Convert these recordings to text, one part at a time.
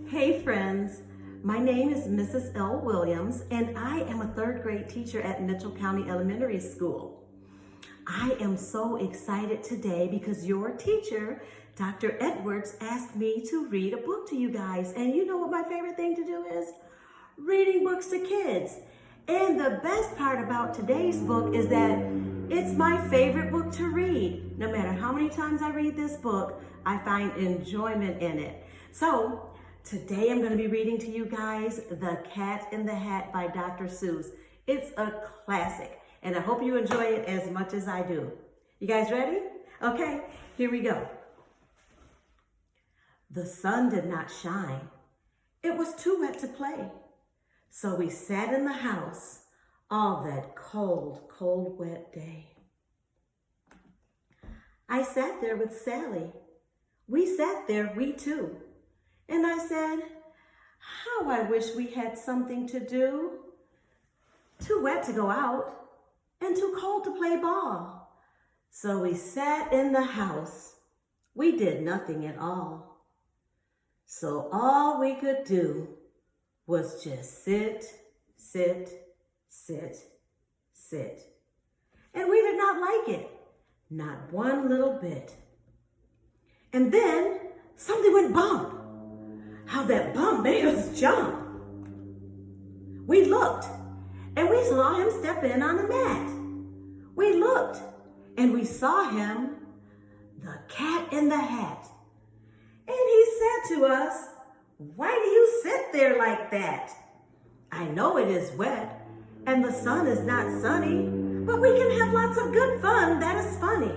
Hey friends, my name is Mrs. L. Williams and I am a third grade teacher at Mitchell County Elementary School. I am so excited today because your teacher, Dr. Edwards, asked me to read a book to you guys. And you know what my favorite thing to do is? Reading books to kids. And the best part about today's book is that it's my favorite book to read. No matter how many times I read this book, I find enjoyment in it. So today I'm going to be reading to you guys The Cat in the Hat by Dr. Seuss. It's a classic, and I hope you enjoy it as much as I do. You guys ready? Okay, here we go. The sun did not shine. It was too wet to play. So we sat in the house all that cold, cold, wet day. I sat there with Sally. We sat there, we two. And I said, how I wish we had something to do. Too wet to go out and too cold to play ball. So we sat in the house. We did nothing at all. So all we could do was just sit, sit, sit, sit. And we did not like it, not one little bit. And then something went bump. How that bump made us jump. We looked and we saw him step in on the mat. We looked and we saw him, the Cat in the Hat. And he said to us, why do you sit there like that? I know it is wet and the sun is not sunny, but we can have lots of good fun that is funny.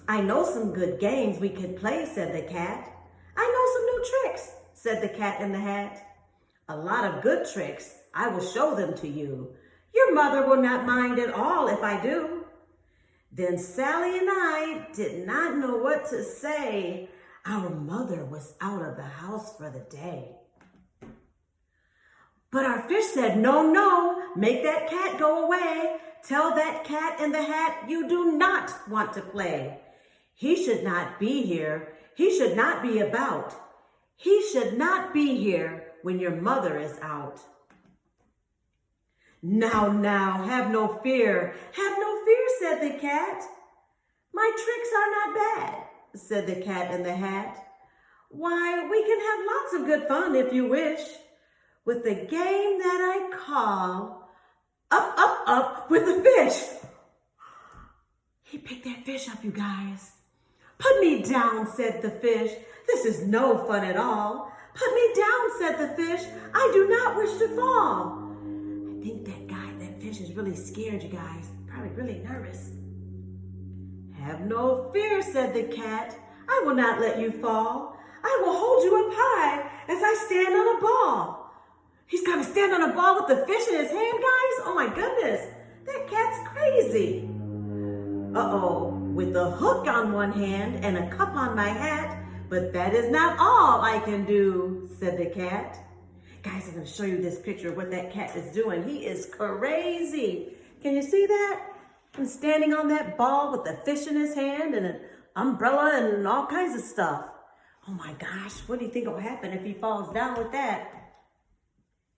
I know some good games we could play, said the cat. I know some new tricks, said the Cat in the Hat. A lot of good tricks. I will show them to you. Your mother will not mind at all if I do. Then Sally and I did not know what to say. Our mother was out of the house for the day. But our fish said, no, no, make that cat go away. Tell that Cat in the Hat you do not want to play. He should not be here. He should not be about. He should not be here when your mother is out. Now, now, have no fear. Have no fear, said the cat. My tricks are not bad, said the Cat in the Hat. Why, we can have lots of good fun if you wish, with the game that I call Up, Up, Up with the Fish. He picked that fish up, you guys. Put me down, said the fish. This is no fun at all. Put me down, said the fish. I do not wish to fall. I think that fish is really scared, you guys. Probably really nervous. Have no fear, said the cat. I will not let you fall. I will hold you up high as I stand on a ball. He's got to stand on a ball with the fish in his hand, guys. Oh my goodness, that cat's crazy. Uh-oh, with a hook on one hand and a cup on my hat, but that is not all I can do, said the cat. Guys, I'm going to show you this picture of what that cat is doing. He is crazy. Can you see that? I'm standing on that ball with the fish in his hand and an umbrella and all kinds of stuff. Oh my gosh, what do you think will happen if he falls down with that?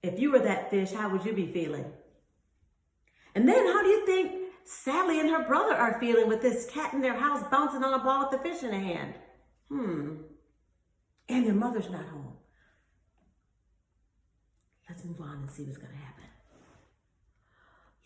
If you were that fish, how would you be feeling? And then how do you think Sally and her brother are feeling with this cat in their house bouncing on a ball with the fish in her hand? And their mother's not home. Let's move on and see what's going to happen.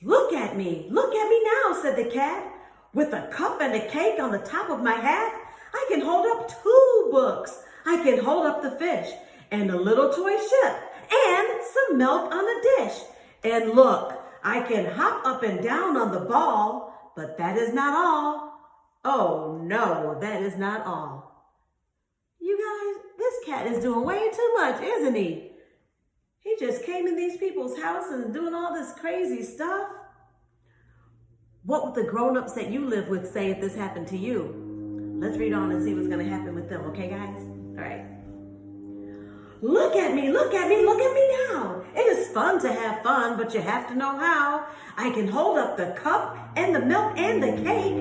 Look at me now, said the cat. With a cup and a cake on the top of my hat, I can hold up 2 books. I can hold up the fish and a little toy ship and some milk on the dish. And look, I can hop up and down on the ball, but that is not all. Oh no, that is not all. You guys, this cat is doing way too much, isn't he? He just came in these people's house and doing all this crazy stuff. What would the grown-ups that you live with say if this happened to you? Let's read on and see what's going to happen with them, okay, guys? All right. Look at me now. It is fun to have fun, but you have to know how. I can hold up the cup and the milk and the cake.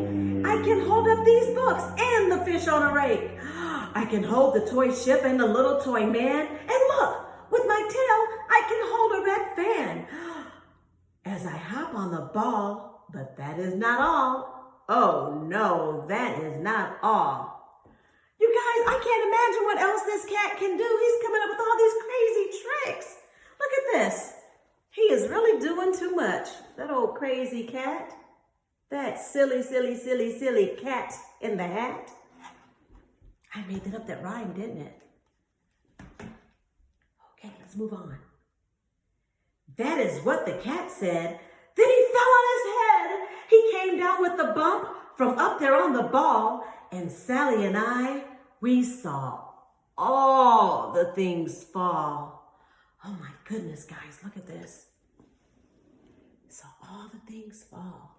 I can hold up these books and the fish on a rake. I can hold the toy ship and the little toy man. And look, with my tail, I can hold a red fan. As I hop on the ball, but that is not all. Oh no, that is not all. You guys, I can't imagine what else this cat can do. He's coming up with all these crazy tricks. Look at this. He is really doing too much. That old crazy cat. That silly, silly, silly, silly cat in the hat. I made that up, that rhyme, didn't it? Okay, let's move on. That is what the cat said. Then he fell on his head. He came down with the bump from up there on the ball. And Sally and I, we saw all the things fall. Oh my goodness, guys, look at this. Saw all the things fall.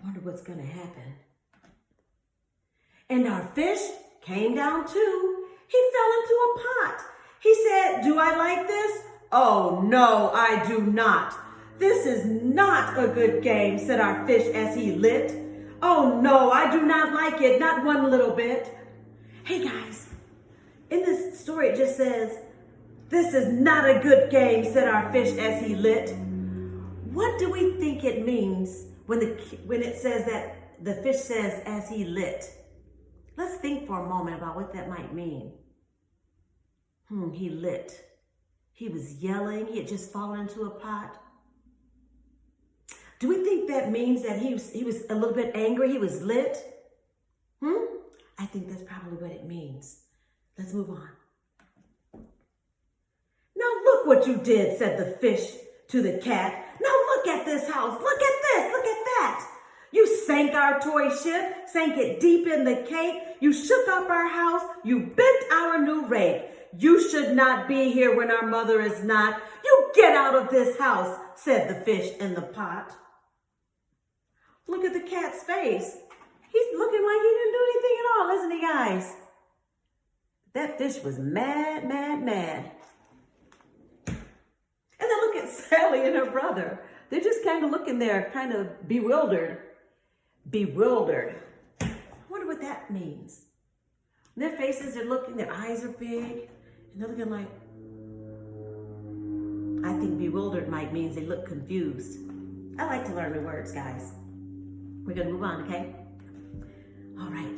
Wonder what's going to happen. And our fish came down too. He fell into a pot. He said, do I like this? Oh no, I do not. This is not a good game, said our fish as he lit. Oh no, I do not like it, not one little bit. Hey guys, in this story it just says, this is not a good game, said our fish as he lit. What do we think it means when it says that the fish says as he lit? Let's think for a moment about what that might mean. He lit. He was yelling. He had just fallen into a pot. Do we think that means that he was a little bit angry? He was lit? I think that's probably what it means. Let's move on. Now look what you did, said the fish to the cat. Now look at this house. Look at this. Look at that. You sank our toy ship, sank it deep in the cake. You shook up our house. You bent our new rake. You should not be here when our mother is not. You get out of this house, said the fish in the pot. Look at the cat's face. He's looking like he didn't do anything at all, isn't he, guys? That fish was mad, mad, mad. And then look at Sally and her brother. They're just kind of looking there, kind of bewildered. Bewildered. I wonder what that means. Their faces are looking, their eyes are big, and they're looking like, I think bewildered might means they look confused. I like to learn new words, guys. We're going to move on, okay? All right.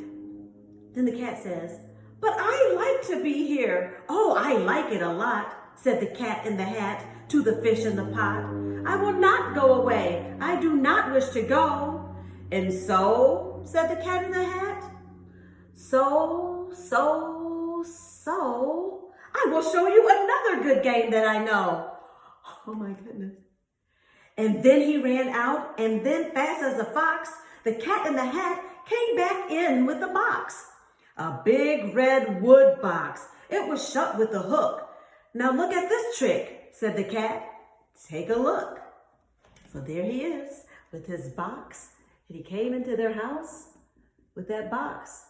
Then the cat says, but I like to be here. Oh, I like it a lot, said the cat in the hat to the fish in the pot. I will not go away. I do not wish to go. And so, said the cat in the hat, so, I will show you another good game that I know. Oh my goodness. And then he ran out, and then fast as a fox, the cat in the hat came back in with the box. A big red wood box. It was shut with a hook. Now look at this trick, said the cat. Take a look. So there he is with his box. And he came into their house with that box.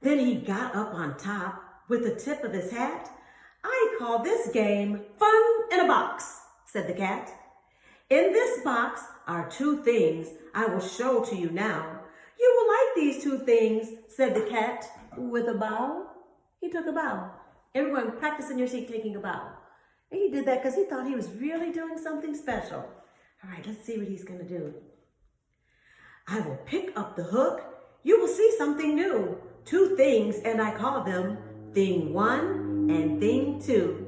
Then he got up on top with the tip of his hat. I call this game fun in a box, said the cat. In this box are two things I will show to you now. You will like these two things, said the cat with a bow. He took a bow. Everyone practice in your seat taking a bow. And he did that because he thought he was really doing something special. All right, let's see what he's going to do. I will pick up the hook. You will see something new. Two things, and I call them thing one and thing two.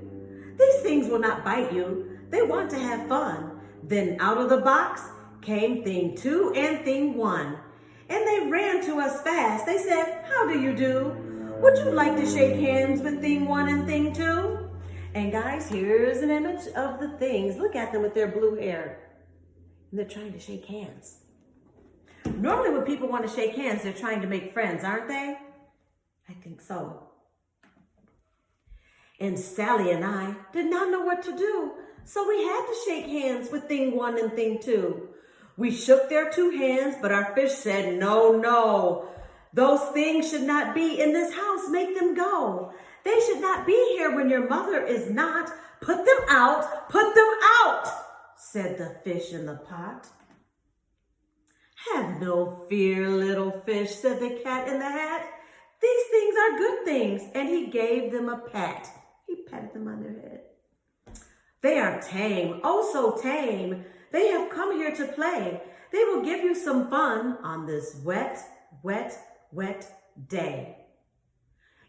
These things will not bite you. They want to have fun. Then out of the box came thing two and thing one. And they ran to us fast. They said, how do you do? Would you like to shake hands with thing one and thing two? And guys, here's an image of the things. Look at them with their blue hair. And they're trying to shake hands. Normally when people want to shake hands, they're trying to make friends, aren't they? I think so. And Sally and I did not know what to do. So we had to shake hands with thing one and thing two. We shook their two hands, but our fish said, no, no. Those things should not be in this house. Make them go. They should not be here when your mother is not. Put them out, said the fish in the pot. no fear, little fish, said the Cat in the Hat. These things are good things. And he gave them a pat. He patted them on their head. They are tame, oh so tame. They have come here to play. They will give you some fun on this wet, wet, wet day.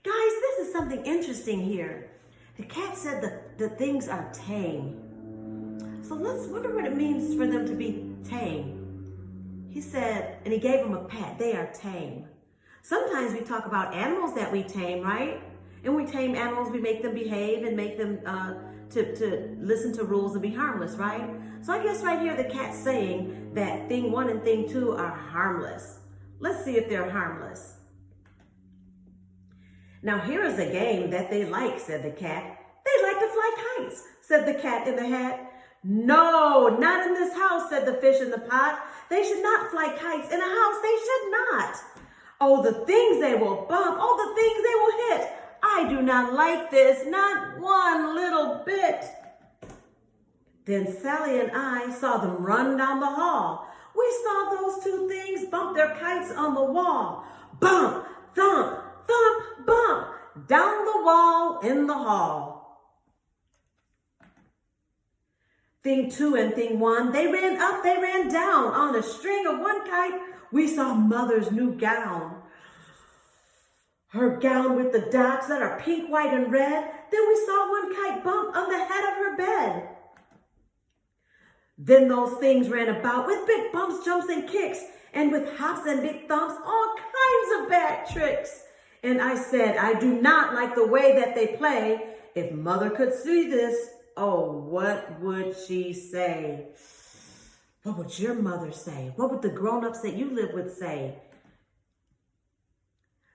Guys, this is something interesting here. The cat said that the things are tame. So let's wonder what it means for them to be tame. He said, and he gave them a pat, they are tame. Sometimes we talk about animals that we tame, right? And we tame animals, we make them behave and make them to listen to rules and be harmless, right? So I guess right here the cat's saying that thing 1 and thing 2 are harmless. Let's see if they're harmless. Now here is a game that they like, said the cat. They like to fly kites, said the Cat in the Hat. No, not in this house, said the fish in the pot. They should not fly kites in a house. They should not. Oh, the things they will bump. Oh, the things they will hit. I do not like this, not one little bit. Then Sally and I saw them run down the hall. We saw those two things bump their kites on the wall. Bump, thump, thump, bump, down the wall in the hall. Thing 2 and thing 1, they ran up, they ran down. On a string of one kite, we saw Mother's new gown. Her gown with the dots that are pink, white, and red. Then we saw one kite bump on the head of her bed. Then those things ran about with big bumps, jumps, and kicks, and with hops and big thumps, all kinds of bad tricks. And I said, I do not like the way that they play. If Mother could see this, oh, what would she say? What would your mother say? What would the grown-ups that you live with say?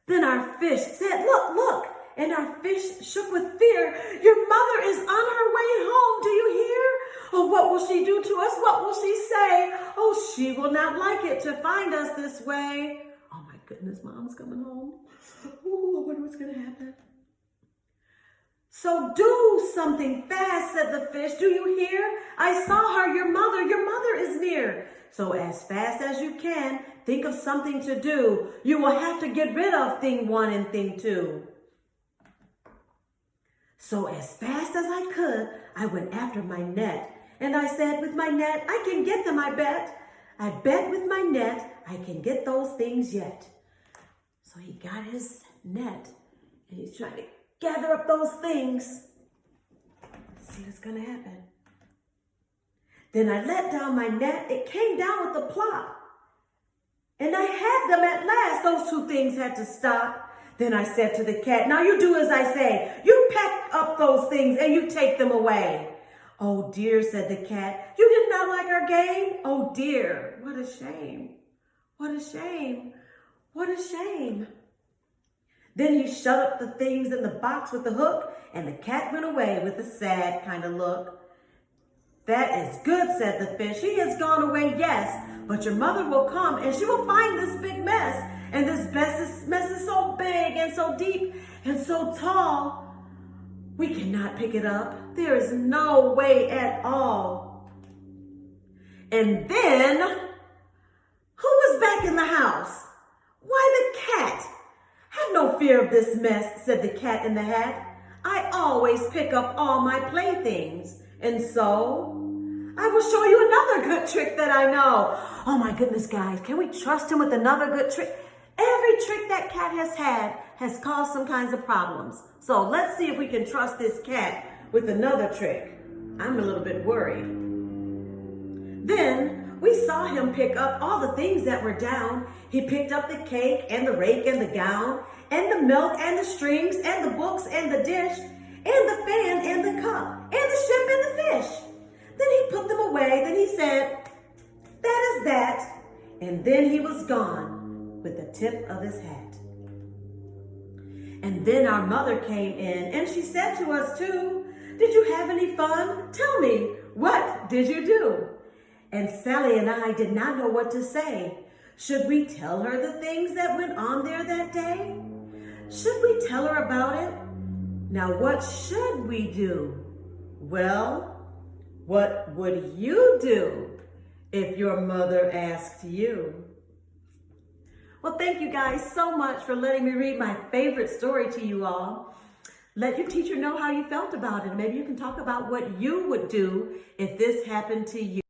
Then our fish said, look, look. And our fish shook with fear. Your mother is on her way home. Do you hear? Oh, what will she do to us? What will she say? Oh, she will not like it to find us this way. Oh my goodness, Mom's coming home. Oh, I wonder what's going to happen. So do something fast, said the fish. Do you hear? I saw her, your mother is near. So as fast as you can, think of something to do. You will have to get rid of thing 1 and thing 2. So as fast as I could, I went after my net. And I said, with my net, I can get them, I bet. I bet with my net, I can get those things yet. So he got his net, and he's trying to gather up those things. Let's see what's going to happen. Then I let down my net. It came down with a plop. And I had them at last. Those two things had to stop. Then I said to the cat, now you do as I say. You pack up those things and you take them away. Oh dear, said the cat. You did not like our game? Oh dear, what a shame. What a shame. What a shame. Then he shut up the things in the box with the hook, and the cat went away with a sad kind of look. That is good, said the fish. He has gone away, yes, but your mother will come and she will find this big mess. And this mess is so big and so deep and so tall. We cannot pick it up. There is no way at all. And then, who was back in the house? Why, the cat. Have no fear of this mess, said the Cat in the Hat. I always pick up all my playthings. And so, I will show you another good trick that I know. Oh my goodness, guys, can we trust him with another good trick? Every trick that cat has had has caused some kinds of problems. So let's see if we can trust this cat with another trick. I'm a little bit worried. Then we saw him pick up all the things that were down. He picked up the cake and the rake and the gown and the milk and the strings and the books and the dish and the fan and the cup and the ship and the fish. Then he put them away. Then he said, that is that. And then he was gone with the tip of his hat. And then our mother came in and she said to us too, did you have any fun? Tell me, what did you do? And Sally and I did not know what to say. Should we tell her the things that went on there that day? Should we tell her about it? Now what should we do? Well, what would you do if your mother asked you? Well, thank you guys so much for letting me read my favorite story to you all. Let your teacher know how you felt about it. Maybe you can talk about what you would do if this happened to you.